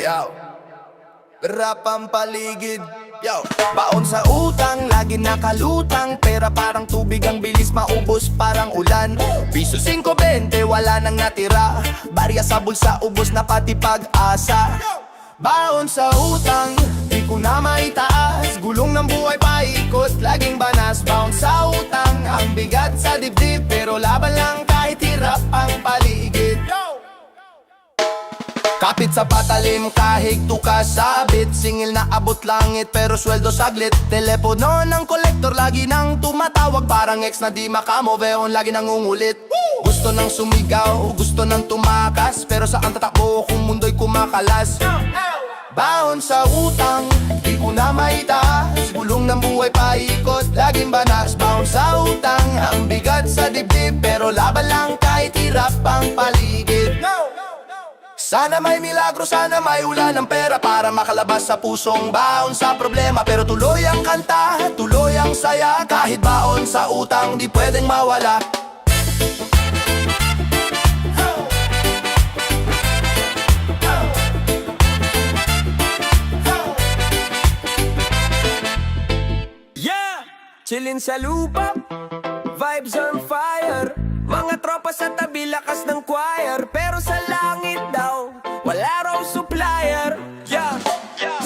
Yo, rap ang paligid. Yo, baon sa utang, lagi nakalutang. Pera parang tubig, ang bilis maubos parang ulan. Piso 5-20, wala nang natira. Barya sa bulsa, ubos na pati pag-asa. Baon sa utang, di ko na maitaas. Gulong ng buhay paikot, laging banas. Baon sa utang, ang bigat sa dibdib. Pero laban lang kahit hirap ang paligid. Kapit sa patalim, kahig tukas sabit. Singil na abot langit, pero sweldo saglit. Telepono ng kolektor, lagi nang tumatawag. Parang ex na di makamoveon, lagi nang ungulit. Gusto nang sumigaw, gusto nang tumakas. Pero saan tatakbo kung mundo'y kumakalas? Baon sa utang, di ko na maitaas. Gulong ng buhay paikot, laging banas. Baon sa utang, ang bigat sa dibdib. Pero laban lang kahit hirap ang paligid. Sana may milagro, sana may ulan ng pera para makalabas sa pusong baon sa problema. Pero tuloy ang kanta, tuloy ang saya. Kahit baon sa utang, di pwedeng mawala. Yeah! Chillin' sa lupa, vibes on fire. Mga tropa sa tabi, lakas ng choir. Pero sa langit daw, wala raw supplier. Yeah.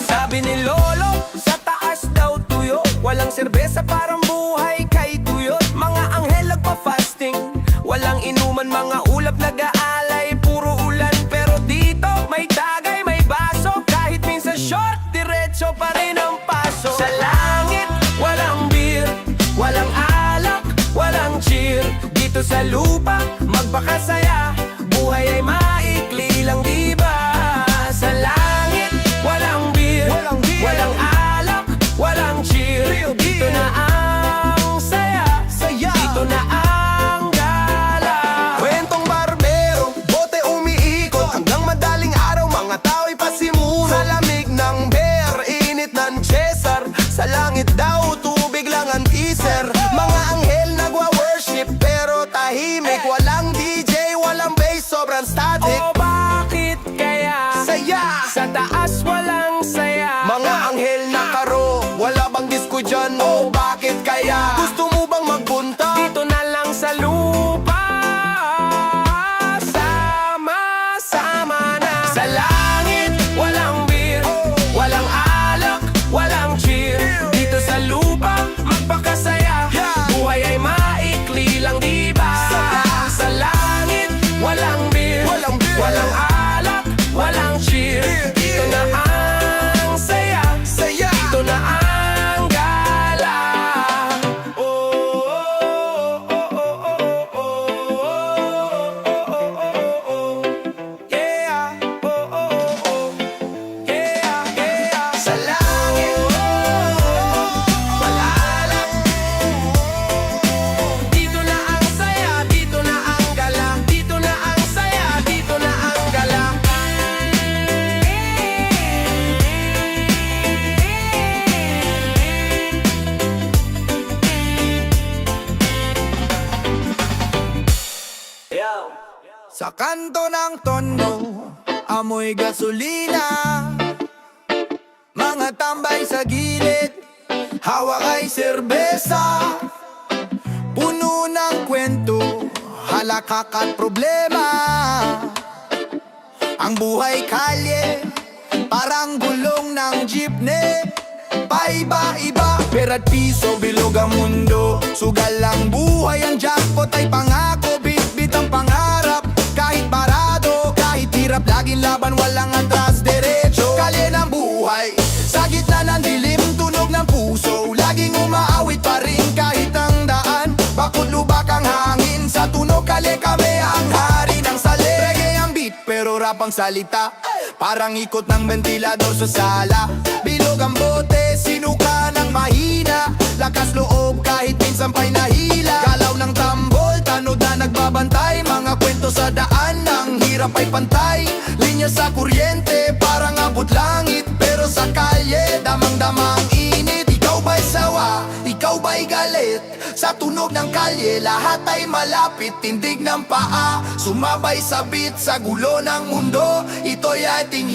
Sabi ni Lolo, sa taas daw tuyo. Walang serbesa, parang buhay kay tuyot. Mga anghel nagpa-fasting, walang inuman, mga ulap nag-aalay. Puro ulan, pero dito may tagay, may baso. Kahit minsan short, diretso pa rin ang paso. Sa langit, walang beer, walang alak, walang cheer. Dito sa lupa, magpakasaya. Buhay ay maikli lang, diba? Sa langit, walang beer, walang alak, walang cheer. Dito na ang saya, dito na ang gala. Kwentong barbero, bote umiikot. Hanggang madaling araw, mga tao'y pasimuno. Sa lamig ng beer, init ng Cesar. Sa langit daw, tubig lang ang teaser. Mga anghel nagwa-worship, pero tahimik. Walang DJ, walang bass, sobrang static. O bakit kaya Saya! sa taas walang saya? Mga anghel na karo, wala bang disco dyan? O bakit kaya? Gusto mo bang magpunta? Dito na lang sa lupa, sama-sama na. Sa langit, walang beer, walang alak, walang cheer. Dito sa lupa, magpakasaya. Buhay ay maikli lang, diba? Sa langit, walang beer, walang alak, walang cheer. Dito na ang saya, dito na ang gala. Oh, oh, oh, oh, oh, oh, oh, yeah. Oh, oh, oh, yeah, yeah. Sa langit, wala lang. Dito na ang saya, dito na ang gala. Dito na ang saya, dito na ang gala. Sa kanto ng tondo, amoy gasolina. Mga tambay sa gilid, hawak ay serbesa. Puno ng kwento, halakak at problema. Ang buhay kalye, parang gulong ng jeepney. Paiba-iba, pera't piso, bilog ang mundo. Sugal ang buhay, ang jackpot ay pangako. Bit-bit ang pangarap, kahit parado, kahit hirap. Laging laban, walang atras, derecho. Kalye ng buhay, sa gitna ng dilim, tunog ng puso. Laging umaawit pa rin kahit ang daan. Bakit lubak ang hangin, sa tunog kalye kami ang hari ng sali. Reggae ang beat, pero rap ang salita. Parang ikot ng ventilador sa sala. Bilog ang bote, sinuka ng mahina. Lakas loob kahit minsan pa'y nahila. Galaw ng tambol, tanod na nagbabantay. Mga kwento sa daan, ang hirap ay pantay. Linya sa kuryente, parang abot langit. Pero sa kalye, damang-damang init. Ikaw ba'y sawa? Ikaw ba'y galit? Sa tunog ng kalye, lahat ay malapit. Tindig ng paa, sumabay sa beat. Sa gulo ng mundo, ito'y ating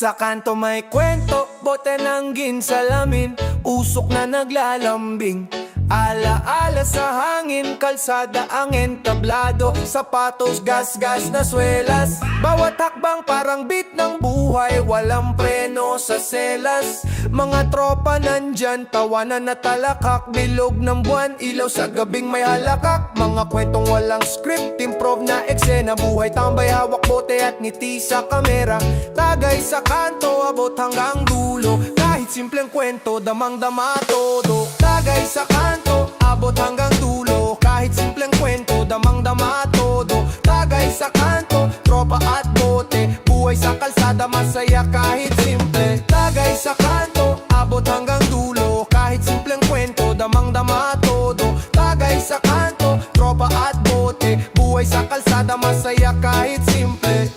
Sa kanto may kwento, bote ng ginsalamin, usok na naglalambing. Ala-ala sa hangin, kalsada ang entablado, sapatos gas-gas na swelas. Bawat hakbang parang beat ng buhay, walang preno sa selas. Mga tropa nandyan, tawanan na talakak, bilog ng buwan, ilaw sa gabing may halakak. Mga kwentong walang script, improv na eksena, buhay tambay, hawak bote at ngiti sa kamera. Tagay sa kanto, abot hanggang dulo, kahit simpleng kwento, damang-dama todo. Tagay sa kanto, abot hanggang dulo, kahit simpleng kwento, damang-dama todo. Tagay sa kanto, tropa at bote, buhay sa kalsada, masaya kahit simple. Tagay sa kanto, abot hanggang dulo, kahit simpleng kwento, damang-dama todo. Tagay sa kanto, tropa at bote, buhay sa kalsada, masaya kahit simple.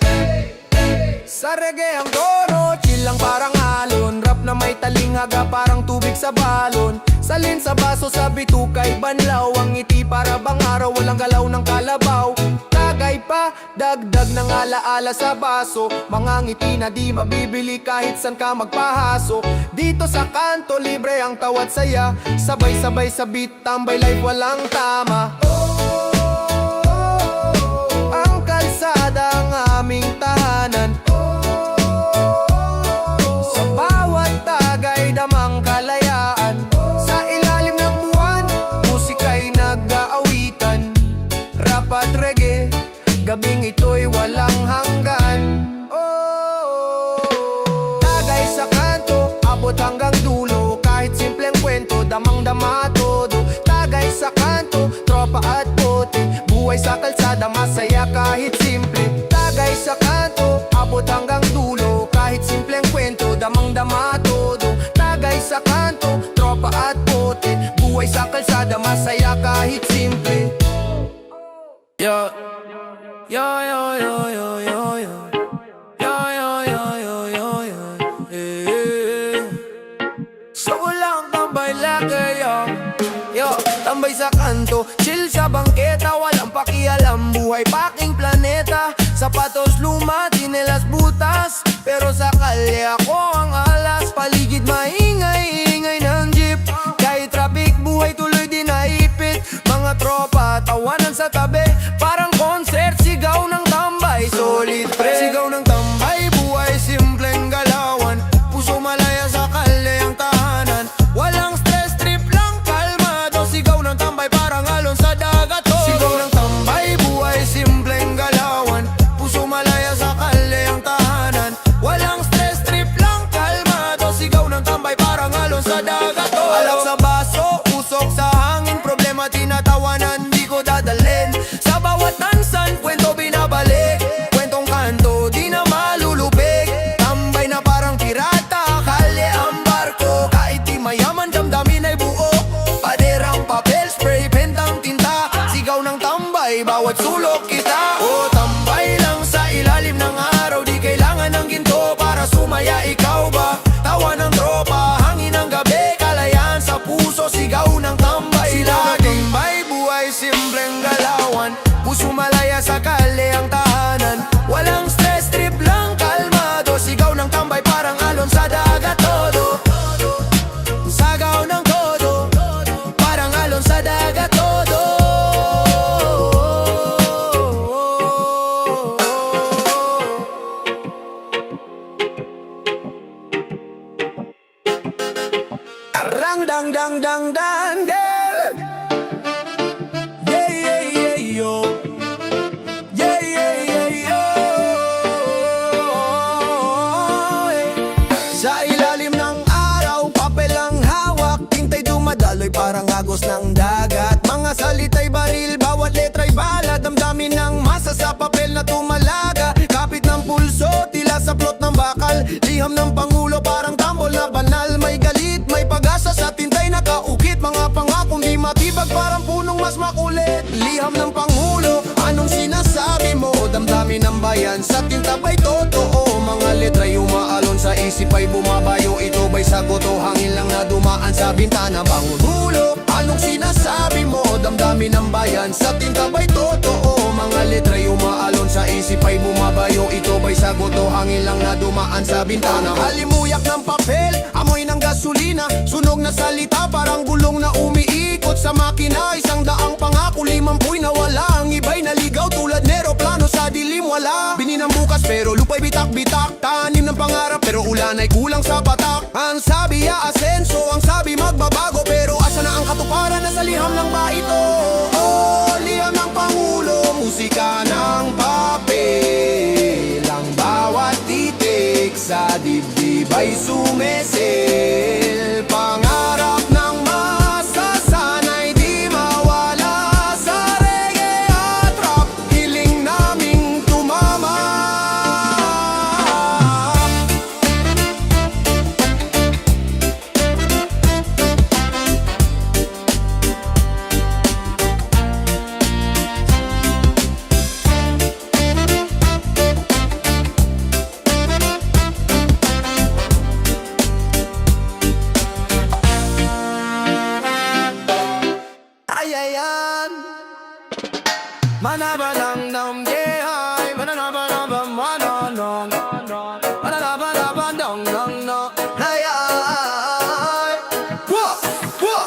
Sa reggae ang tono, chill lang parang alon, rap na may talingaga parang tubig sa balon. Salin sa baso, sa bitukay banlaw, ang ngiti para bang araw, walang galaw ng kalabaw. Tagay pa, dagdag ng alaala sa baso, mga ngiti na di mabibili kahit san ka magpahaso. Dito sa kanto, libre ang tawat saya, sabay-sabay sa beat, tambay life walang tama. Ang kalsada ang aming tahanan, sa bawat tagay damang kalayaan. Sa ilalim ng buwan, musika'y nag-aawitan, rap at reggae, gabing ito'y walang hanggan. Tagay sa kanto, abot hanggang dulo, kahit simpleng kwento, damang-dama todo. Tagay sa kanto, tropa at bote, buhay sa kalsada, masaya kahit simple. Tagay sa kanto, abot hanggang dulo, kahit simpleng kwento, damang-dama todo. Tagay sa kanto, tropa at bote, buhay sa kalsada, masaya kahit simple. Yo, yo, yo, yo, yo, yo, yo. Yo, yo, yo, yo, yo, yo. Eh. So walang tambay lagi, yo. Yo, tambay sa kanto, chill sa bangketa, walang pakialam, buhay paking planeta. Sapatos luma, tinelas butas, pero sa kalye ako ang alas. Paligid maingay-ingay ng jeep, kahit traffic buhay tuloy din naipit. Mga tropa, tawanan sa tabi, parang concert, sigaw ng tambay. Solid pre, sigaw ng tambay, buhay simpleng galawan, puso malaya sa kalye ang tahanan. Walang stress, trip lang, kalmado, sigaw ng tambay parang alon sa dagat. Sigaw ng tambay, buhay simpleng galawan, puso malaya sa kalye ang tahanan. Walang stress, trip lang, kalmado, sigaw ng tambay parang alon sa dagat. Alak sa baso, usok sa hangin, problema tinatawanan, di ko dadalhin. Sa bawat tansan, kwento binabalik, kwentong kanto, di na malulupig. Tambay na parang pirata, kalye ang barko, kahit di mayaman, damdamin ay buo. Paderang papel, spray, pentang tinta, sigaw ng tambay, bawat sulok kita. O tambay lang sa ilalim ng araw, di kailangan ng ginto para sumaya, ikaw ba? Tawa ng tropa, hangin ng gabi, kalayaan sa puso, sigaw ng tambay. Sila tambay, buhay simpleng galawan, puso malaya sa kalye ang tahanan. Walang stress, trip lang, kalmado, sigaw ng tambay parang alon sa dagat todo. Sagaw ng todo, parang alon sa dagat todo. Rang dang dang dang dang dang. Yeah yeah yeah yo. Yeah yeah yeah yo. Sa ilalim ng araw, papel ang hawak, tintay dumadaloy parang agos ng dagat. Mga salita'y baril, bawat letra'y bala, damdamin ng masa sa papel na tumalaga. Kapit ng pulso, tila sa plot ng bakal, liham ng pangulo parang tambol na banal. May galit, may pag-asa sa tintay nakaukit, mga pangakong di matibag parang punong mas makulit. Liham ng pangulo, anong sinasabi mo? Damdamin ng bayan, sa tinta ba'y totoo? Mga letra'y umaalon sa isip ay bumabayo, ito ba'y sagot o hangin lang na dumaan sa bintana? Pangulo, anong sinasabi mo? Damdamin ng bayan, sa tinta ba'y totoo? mga letra'y umaalon sa isip ay bumabayo. Ito ba'y sagot o hangin lang na dumaan sa bintana? Halimuyak ng papel, amoy ng gasolina, sunog na salita parang gulong na umiikot sa makina. 100 pangako, 50'y nawala. Ang iba'y naligaw tulad neroplano sa dilim. Wala bininang bukas pero lupa'y bitak-bitak. Tanim ng pangarap pero ulan ay kulang sa patak. Ang sabi aasenso, ang sabi magbabago, pero asa na ang katuparan? Nasa liham lang ba ito? Oh, liham ng Pangulo, musika ng papel. Ang bawat titik sa dibdib ay sumesil. Pangarap ng masa, sana'y di mawala sa reggae at rap. Hiling naming tumama. Ayayan Manabalang nam yehay Mananabanabam mananong Mananabanabam dong dong no Hayay Wah! Wah!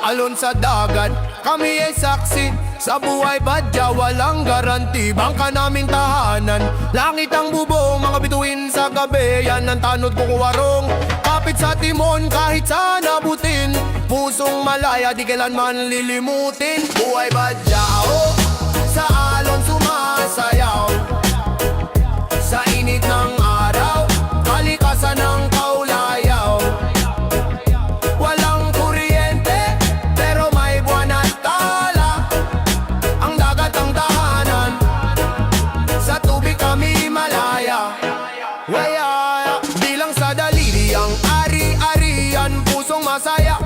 Alon sa dagat, kami ay saksi. Sa buhay badya, walang garanti. Bangka naming tahanan, langit ang bubong. Mga bituin sa gabi, yan ang tanod ko kuwarong. Kapit sa timon kahit saan abutin. Pusong malaya, di kailanman lilimutin. Buhay badya, oh, sa alon sumasayaw. Sa init ng araw, kalikasan ng kaulayaw. Walang kuryente, pero may buwan at tala. Ang dagat ang tahanan, sa tubig kami malaya. Waya, bilang sa daliri ang ari-arian, pusong masaya.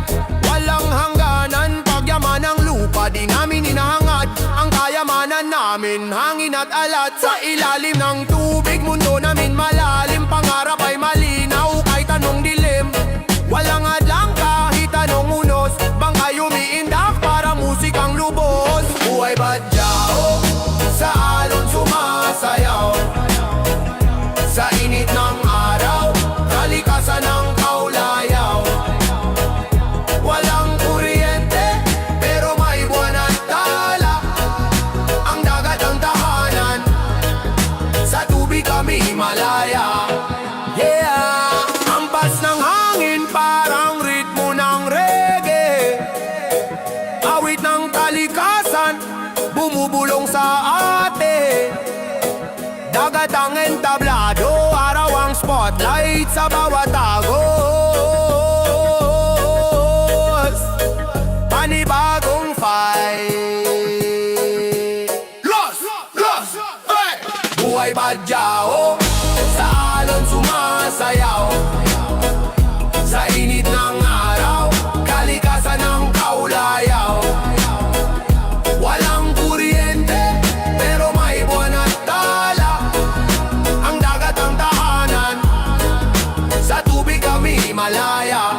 Walang hangganan, pagyaman ng lupa, di namin hinahangad. Ang kayamanan namin, hangin at alat. Sa ilalim ng tubig, mundo namin malalim. Pangarap ay malinaw, kahit anong dilim. Walang adlang kahit anong unos. Bangkay umiindak para musikang lubos. Buhay badyao, sa alon sumasayaw. Sa init ng araw, kalikasan ng kaulayaw. Walang kuryente, pero may buwan at tala. Ang dagat ang tahanan, sa tubig kami Himalaya. Yeah, ampas ng hangin parang ritmo ng reggae. Awit ng kalikasan, bumubulong sa atin. Dagat ang entablado, araw ang spotlight sa bawat agos. Panibagong fight. Los! Hey! Buhay badyao, sa alon sumasayaw. Sa init ng araw, kalikasan ng kaulayaw. Walang kuryente, pero may buwan at tala. Ang dagat ang tahanan, sa tubig kami Himalaya.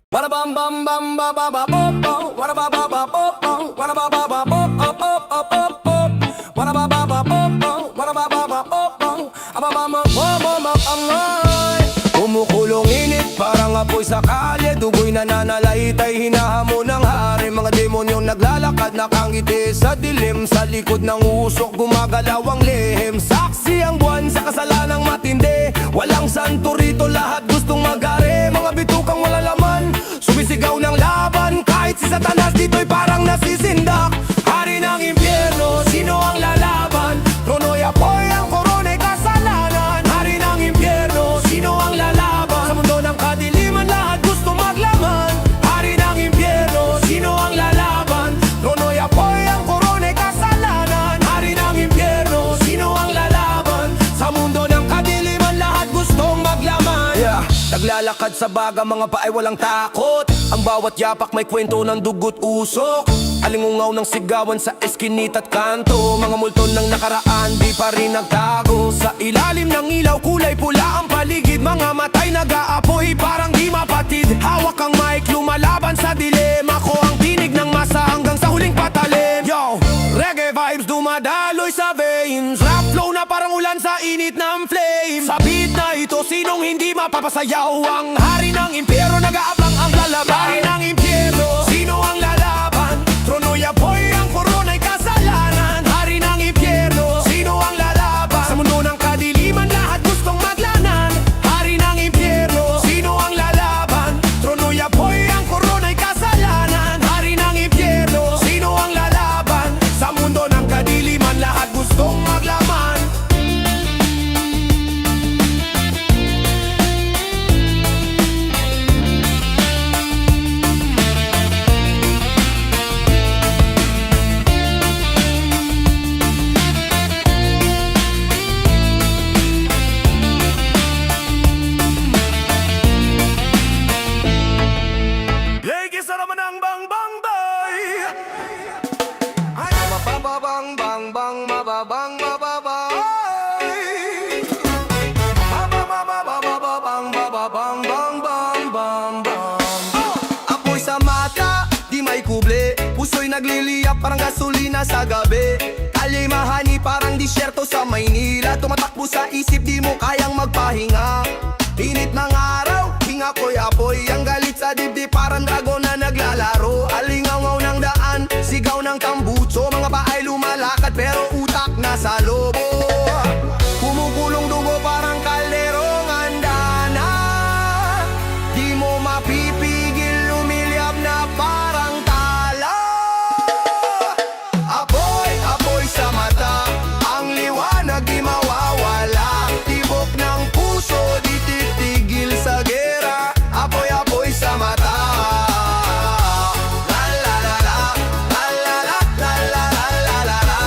Wada bam bam bam ba ba ba bo bo. Wada ba ba ba bo bo. Wada ba ba ba bo bo bo bo bo. Wada ba ba ba bo bo. Wada ba ba ba bo bo. Aba ba ma bo bo ma amay. Kumukulong init parang apoy sa kalye. Dugoy nananalait ay hinahamon ng hari. Mga demonyong naglalakad nakangiti sa dilim. Sa likod ng usok gumagalaw ang lihim. Saksi ang buwan sa kasalanang matindi. Walang santo rito, lahat gustong magari. Mga bitukang wala laman, sumisigaw ng laban. Kahit si Satanas dito'y parang nasisindak. Hari ng impyerno, sino ang lalaban? Trono'y apoy, ang korona'y kasalanan. Hari ng impyerno, sino ang lalaban? Sa mundo ng kadiliman, lahat gusto maglaman. Hari ng impyerno, sino ang lalaban? Trono'y apoy, ang korona'y kasalanan. Hari ng impyerno, sino ang lalaban? Sa mundo ng kadiliman, lahat gustong maglaman. Naglalakad sa baga, mga paay walang takot. Ang bawat yapak may kwento ng dugo't usok. Alingungaw ng sigawan sa eskinita at kanto. Mga multo ng nakaraan di pa rin nagtago. Sa ilalim ng ilaw kulay pula ang paligid. Mga matay nag-aapoy parang di mapatid. Hawak ang mic lumalaban sa dilim. Ako ang tinig ng masa hanggang sa huling patalim. Yo, reggae vibes dumadaloy sa veins. Rap flow na parang ulan sa init ng flame. Sa beat na ito sinong hindi mapapasayaw. Ang hari ng impyerno nag-aabang ang lalaban. Hari ng impyerno, sino ang lalaban? Trono yapoy ang korona'y kasalanan. Hari ng impyerno, sino ang lalaban? Sa mundo ng kadiliman lahat gustong maglanan. Hari ng impyerno, sino ang lalaban? Trono yapoy ang korona'y kasalanan. Hari ng impyerno, sino ang lalaban? Sa mundo ng kadiliman lahat gustong maglaman. Lagi sa naman ang bang bang bay. Ay mababang bang bang mababang mababang. Mababang bababang bang bang bang bang. Apoy sa mata, di may kuble. Puso'y nagliliyap parang gasolina sa gabi. Kalya'y mahani parang disyerto sa Maynila. Tumatakbo sa isip di mo kayang magpahinga. Init ng araw, hinga ko'y apoy. Ang galit sa dibdib parang dragon na naglalaro. Alingaw ng daan, sigaw ng tambutso. Mga paay lumalakad pero utak nasa lobo. Kumukulong dugo parang kalderong andana. Di mo mapipigil lumiliyab na parang tala. Apoy, apoy sa mata, ang liwanag di mawawala. Tibok ng puso, di titigil sa gera. Apoy, apoy sa mata. La la la la, la la la, la la la la la la.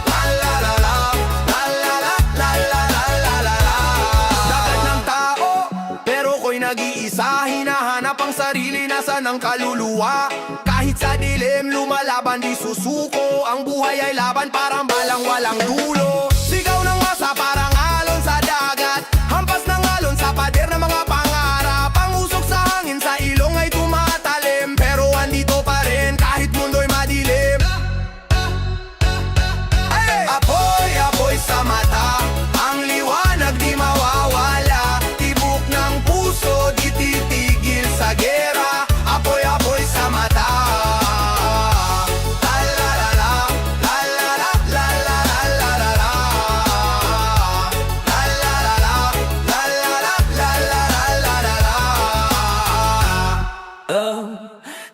La la la la, la la la, la la la la la la. Dagat ng tao, pero ko'y nag-iisa. Hinahanap ang sarili, nasan ang kaluluwa. Kahit sa dilim, lumalaban di susuko. Ang buhay ay laban, parang balang walang dulo. Sigaw ng masa, parang alon sa dagat. Hampas ng alon sa pader ng mga pangarap. Ang usok sa hangin sa ilong ay tumatalim. Pero andito pa rin kahit mundo'y madilim. Ay! Apoy, apoy sa mata, ang liwanag di mawawala. Tibok ng puso, di titigil sa gera. Apoy, apoy sa mata. La la la la, la la la, la la la la la la. La la la la, la la la, la la la la la la.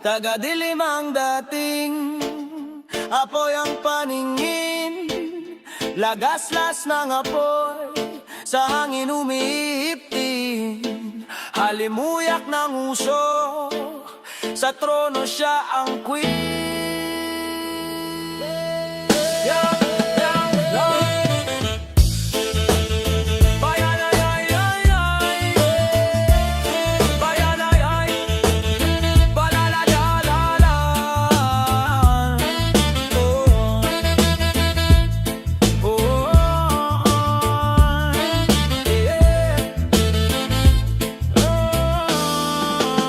Taga-dilim ang dating, apoy ang paningin. Lagaslas ng apoy, sa hangin umiiptin. Halimuyak ng uso, sa trono siya ang queen. Yeah, yeah, yeah. Bayan ay ay ay ay. Bayan ay ay. Balaladalala. Oh. Oh.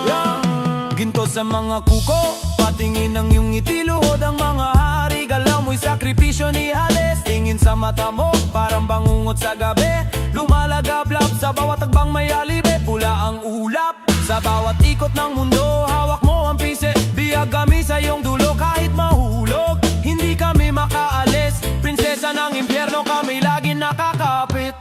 Yeah. Ginto sa mga kuko, patingin ng iyong ngiti, luhod ang mga hari. Galaw mo'y sakripisyo ni Hales. Tingin sa mata mo, parang bangungot sa gabi. Lumalagablab sa bawat tagbang may alibe. Pula ang ulap sa bawat ikot ng mundo. Hawak mo ang pise, biyag kami sa iyong dulo. Kahit mahulog, hindi kami makaalis. Prinsesa ng impyerno, kami lagi nakakapit.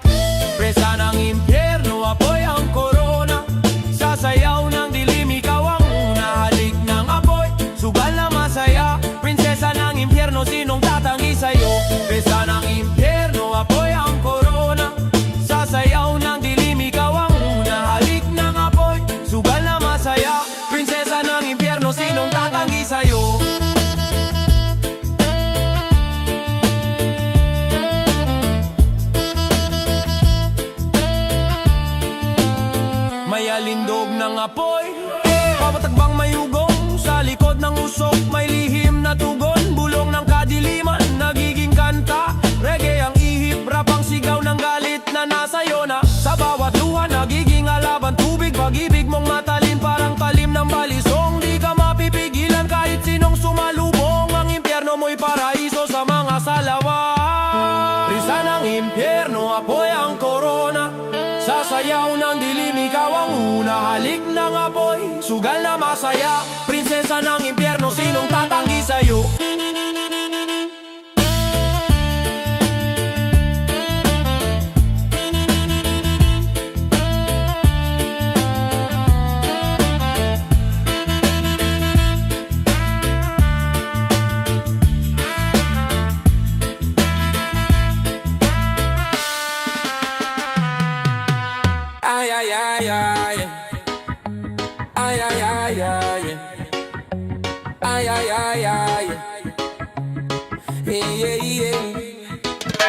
Presa ng impyerno, apoy ang korona. Sasayaw ng dilim, ikaw ang una. Halik ng apoy, sugal na masaya. Prinsesa ng impyerno, sinong tatanggi sa'yo? Presa ng impyerno, apoy ang korona. Sasayaw ng dilim, ikaw ang una. Halik ng apoy, sugal na masaya. Prinsesa ng impyerno, sinong tatanggi sa'yo? May alindog ng apoy, pabatagbang mayugong sa likod. likod ng usok, may lihim na tugon. Bulong ng kadiliman, nagiging kanta. Reggae ang ihip, rap ang sigaw ng galit na nasa'yo na. Sa bawat luha, nagiging alaban. Tubig, pag-ibig mong matalin, parang talim ng balisong. Di ka mapipigilan kahit sinong sumalubong. Ang impyerno mo'y paraiso sa mga salawa. Prisa ng impyerno, apoy ang korona. Sasayaw ng dilim, ikaw ang una. Halik ng apoy, sugal na masaya. Prinsesa ng impyerno, sinong tatanggi sa'yo? Ay, ay, ay, ay. Ay, ay, ay, ay. Ay, ay, ay, ay. Yeah, yeah.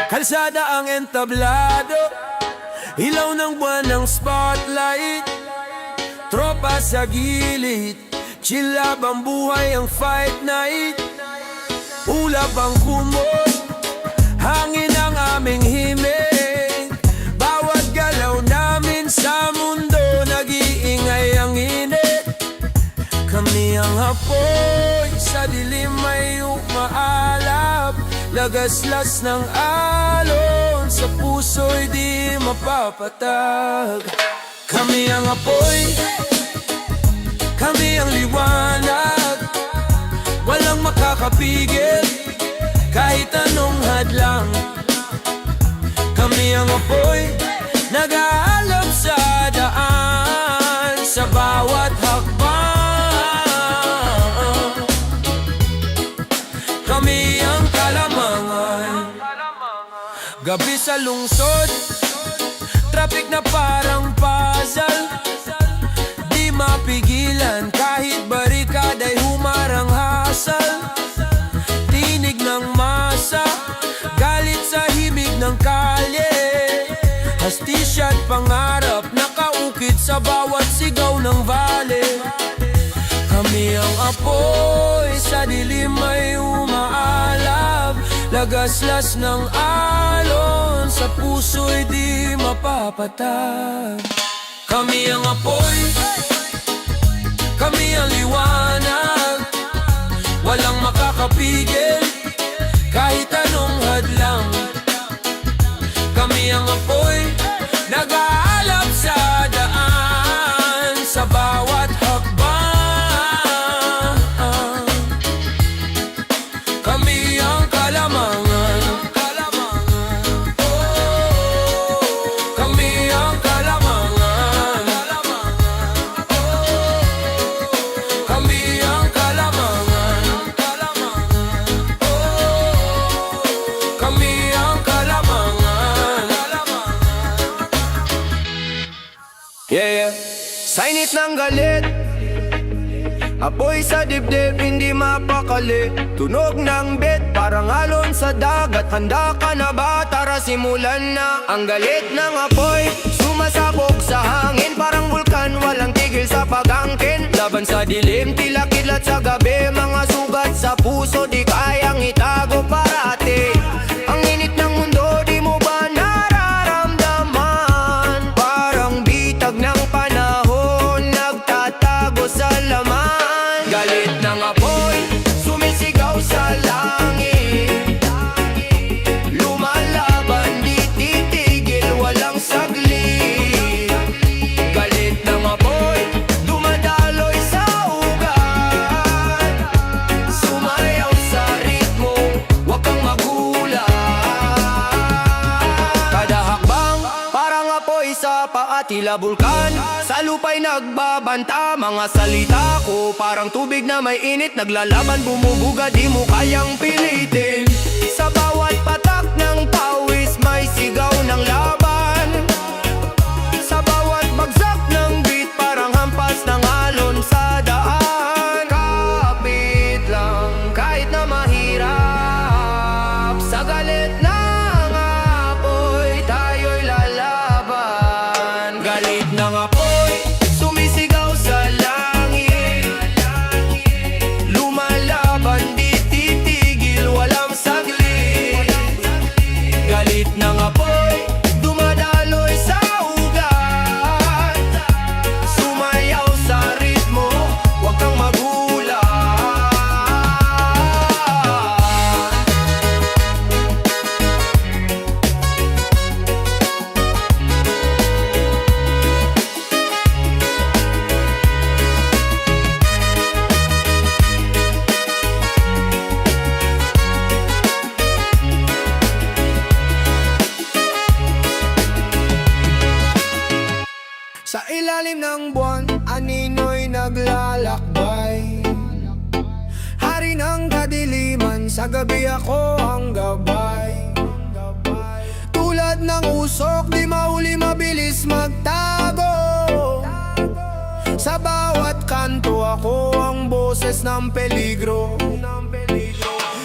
Kalsada ang entablado, ilaw ng buwan ng spotlight. Tropa sa gilid, chillab ang buhay ang fight night. Ulap ang kumot, hangin ang aming himig. Bawat galaw namin sa mundo, nag-iingay ang init. Kami ang apoy, sa dilim may umaalap. Lagaslas ng alon, sa puso'y di mapapatag. Kami ang apoy, kami ang liwanag. Walang makakapigil, kahit anong hadlang. Kami ang apoy, nag-aalab sa daan, sa bawat hakbang. Kami ang kalamangan. Gabi sa lungsod, traffic na parang puzzle. Di mapigilan kahit barikada'y humarang hasal. Tinig ng masa, galit sa himig ng kalye. Hastisya't pangarap, nakaukit sa bawat sigaw ng vale. Kami ang apoy, sa dilim ay umaalab. Lagaslas ng alon, sa puso'y di mapapatag. Kami ang apoy, kami ang liwanag. Walang makakapigil, kahit anong hadlang. Kami ang apoy, nag-aalab sa daan, sa bawat hakbang. Kami ang kalamangan. Oh, kami ang kalamangan. Kami ang kalamangan. Oh, kami ang kalamangan. Yeah, yeah. Sa init ng galit, apoy sa dibdib, hindi mapakali. Tunog ng bet, parang alon sa dagat. Handa ka na ba? Tara simulan na. Ang galit ng apoy, sumasabog sa hangin. Parang vulkan, walang tigil sa pag-angkin. Laban sa dilim, tila kidlat sa gabi. Mga sugat sa puso, di kayang itago parati. Ang init ng mundo, di mo ba nararamdaman? Parang bitag ng panahon, nagtatago sa laman. Galit ng apoy, sumisigaw sa langit. Lumalaban, di titigil, walang saglit. Galit ng apoy, dumadaloy sa ugat. Sumayaw sa ritmo, wag kang magulat. Kada hakbang, parang apoy sa paa, tila bulkan. Sa lupa'y nagbabanta, mga salita ko parang tubig na may init. Naglalaban, bumubuga, di mo kayang pilitin. Sa bawat patak ng pawis, may sigaw ng laban. Sa bawat bagsak ng beat, parang hampas ng alon sa daan. Kapit lang, kahit na mahirap. Sa galit ng apoy, tayo'y lalaban. Galit ng apoy, sumisigaw sa langit. anino'y naglalakbay. Hari ng kadiliman, sa gabi ako ang gabay. Tulad ng usok, di mahuli, mabilis magtago. Sa bawat kanto ako ang boses ng peligro.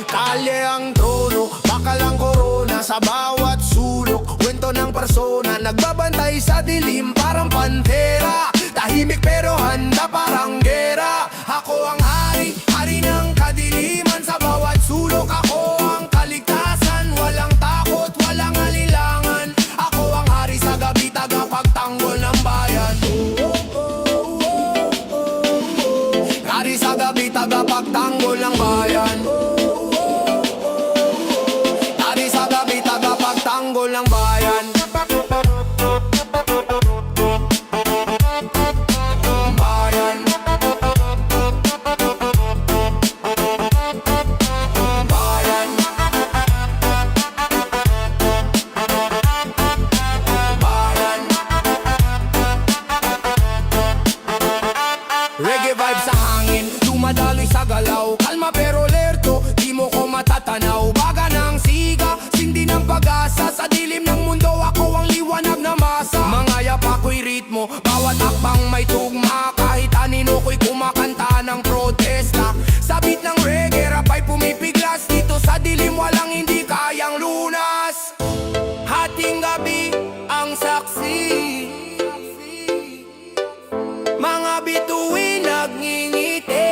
Kalye ang trono, bakal ang korona. Sa bawat sulok, kwento ng persona. Nagbabantay sa dilim parang pantera. Tahimik pero handa parang gera. Ako ang hari, hari ng kadiliman. Sa bawat sulok ako ang kaligtasan. Walang takot, walang alilangan. Ako ang hari sa gabi, tagapagtanggol ng bayan. Hari sa gabi, tagapagtanggol ng bayan. Hari sa gabi, tagapagtanggol ng bayan. Bayan. Bayan. Bayan. Reggae vibe sa hangin, dumadaloy sa galaw. Kalma pero lerto, di mo ko matatanaw. Baga ng siga, sindi ng pag-asa. Sa dilim ng mundo, ako ang liwanag na masa. Mga yap ako'y ritmo, bawat akbang may tugma. Kahit anino ko'y kumakanta ng protesta. Sa beat ng reggae, rap ay pumipiglas. Dito sa dilim, walang hindi kayang lunas. Hating gabi ang saksi, mga bituin nagngingiti.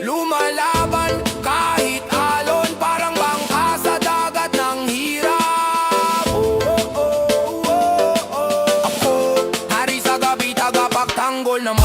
Lumalaban kahit alon, parang bangka sa dagat ng hirap. Ako, hari sa gabi, tagapagtanggol ng